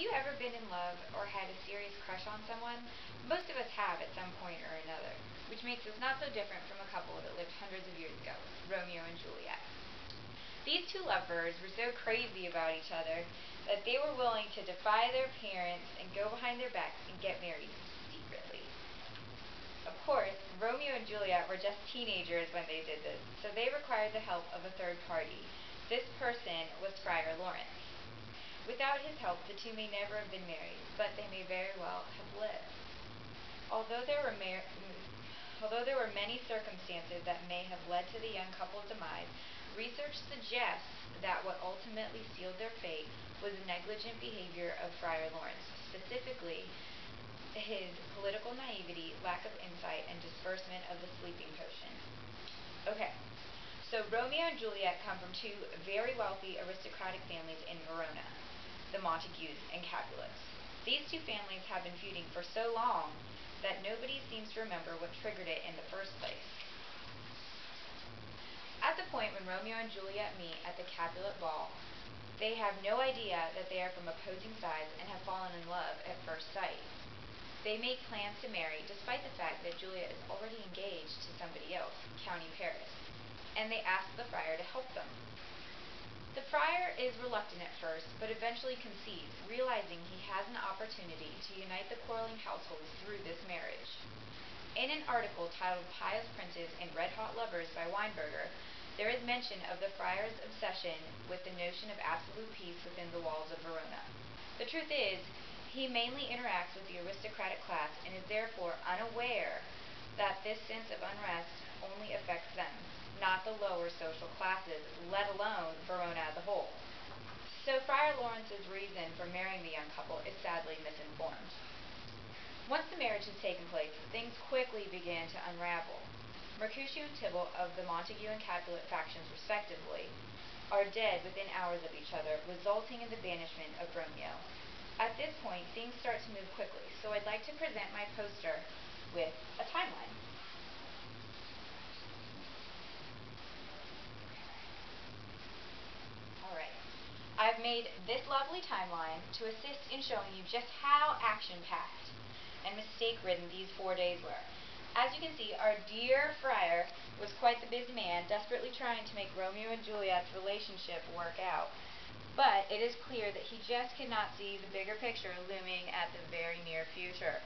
you ever been in love or had a serious crush on someone? Most of us have at some point or another, which makes us not so different from a couple that lived hundreds of years ago, Romeo and Juliet. These two lovebirds were so crazy about each other that they were willing to defy their parents and go behind their backs and get married secretly. Of course, Romeo and Juliet were just teenagers when they did this, so they required the help of a third party. This person was Friar Laurence. Without his help, the two may never have been married, but they may very well have lived. Although there were many circumstances that may have led to the young couple's demise, research suggests that what ultimately sealed their fate was the negligent behavior of Friar Laurence, specifically his political naivety, lack of insight, and disbursement of the sleeping potion. Okay, so Romeo and Juliet come from two very wealthy aristocratic families in Verona, the Montagues and Capulets. These two families have been feuding for so long that nobody seems to remember what triggered it in the first place. At the point when Romeo and Juliet meet at the Capulet ball, they have no idea that they are from opposing sides and have fallen in love at first sight. They make plans to marry despite the fact that Juliet is already engaged to somebody else, County Paris, and they ask the friar to help them. The friar is reluctant at first, but eventually concedes, realizing he has an opportunity to unite the quarreling households through this marriage. In an article titled Pious Princes and Red-Hot Lovers by Weinberger, there is mention of the friar's obsession with the notion of absolute peace within the walls of Verona. The truth is, he mainly interacts with the aristocratic class and is therefore unaware that this sense of unrest only affects them, not the lower social classes, let alone Verona as a whole. So Friar Lawrence's reason for marrying the young couple is sadly misinformed. Once the marriage has taken place, things quickly began to unravel. Mercutio and Tybalt of the Montague and Capulet factions respectively are dead within hours of each other, resulting in the banishment of Romeo. At this point, things start to move quickly, so I'd like to present my poster with a timeline. Alright, I've made this lovely timeline to assist in showing you just how action-packed and mistake-ridden these 4 days were. As you can see, our dear friar was quite the busy man, desperately trying to make Romeo and Juliet's relationship work out. But it is clear that he just cannot see the bigger picture looming at the very near future,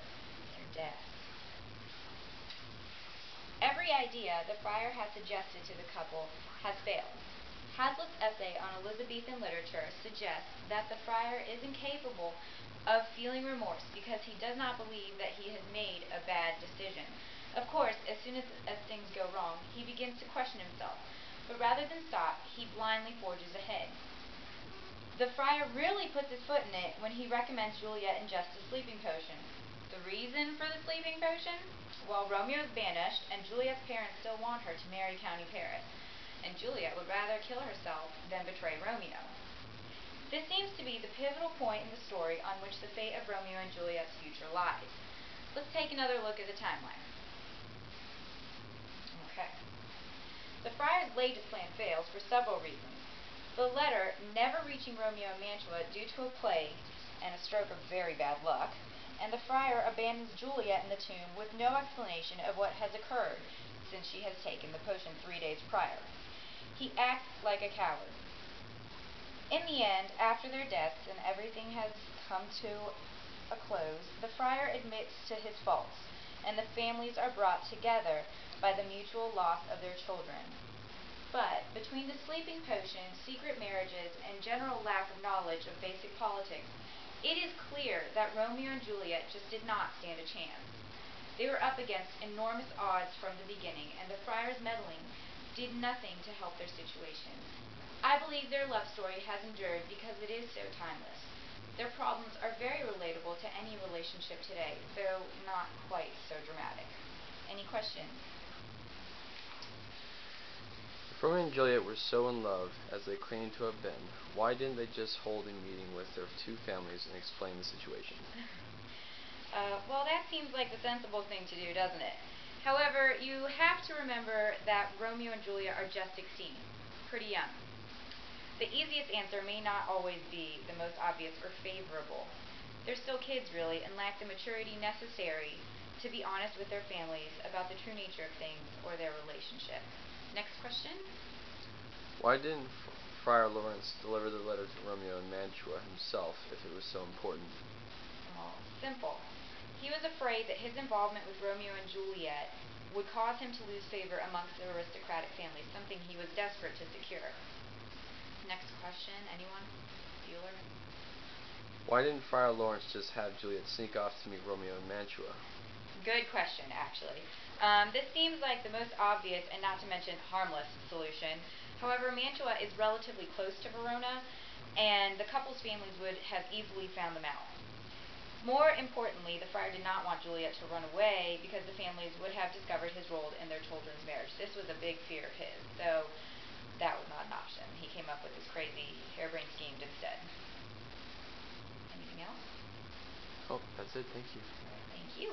their death. Every idea the friar has suggested to the couple has failed. Hazlitt's essay on Elizabethan literature suggests that the friar is incapable of feeling remorse because he does not believe that he has made a bad decision. Of course, as soon as things go wrong, he begins to question himself, but rather than stop, he blindly forges ahead. The friar really puts his foot in it when he recommends Juliet ingest a sleeping potion. The reason for the sleeping potion? Well, Romeo is banished, and Juliet's parents still want her to marry County Paris, and Juliet would rather kill herself than betray Romeo. This seems to be the pivotal point in the story on which the fate of Romeo and Juliet's future lies. Let's take another look at the timeline. Okay. The friar's latest plan fails for several reasons. The letter never reaching Romeo and Mantua due to a plague and a stroke of very bad luck, and the friar abandons Juliet in the tomb with no explanation of what has occurred since she has taken the potion 3 days prior. He acts like a coward. In the end, after their deaths and everything has come to a close, the friar admits to his faults, and the families are brought together by the mutual loss of their children. But between the sleeping potion, secret marriages, and general lack of knowledge of basic politics, it is clear that Romeo and Juliet just did not stand a chance. They were up against enormous odds from the beginning, and the friar's meddling did nothing to help their situation. I believe their love story has endured because it is so timeless. Their problems are very relatable to any relationship today, though not quite so dramatic. Any questions? If Romeo and Juliet were so in love as they claim to have been, why didn't they just hold a meeting with their two families and explain the situation? Well, that seems like the sensible thing to do, doesn't it? However, you have to remember that Romeo and Juliet are just 16, pretty young. the easiest answer may not always be the most obvious or favorable. They're still kids, really, and lack the maturity necessary to be honest with their families about the true nature of things or their relationship. Next question. Why didn't Friar Laurence deliver the letter to Romeo and Mantua himself if it was so important? Well, simple. He was afraid that his involvement with Romeo and Juliet would cause him to lose favor amongst the aristocratic families, something he was desperate to secure. Next question. Anyone? Bueller? Why didn't Friar Laurence just have Juliet sneak off to meet Romeo and Mantua? Good question, actually. This seems like the most obvious and not to mention harmless solution. However, Mantua is relatively close to Verona, and the couple's families would have easily found them out. More importantly, the friar did not want Juliet to run away because the families would have discovered his role in their children's marriage. This was a big fear of his, so that was not an option. He came up with this crazy, harebrained scheme instead. Anything else? Oh, that's it. Thank you. Thank you.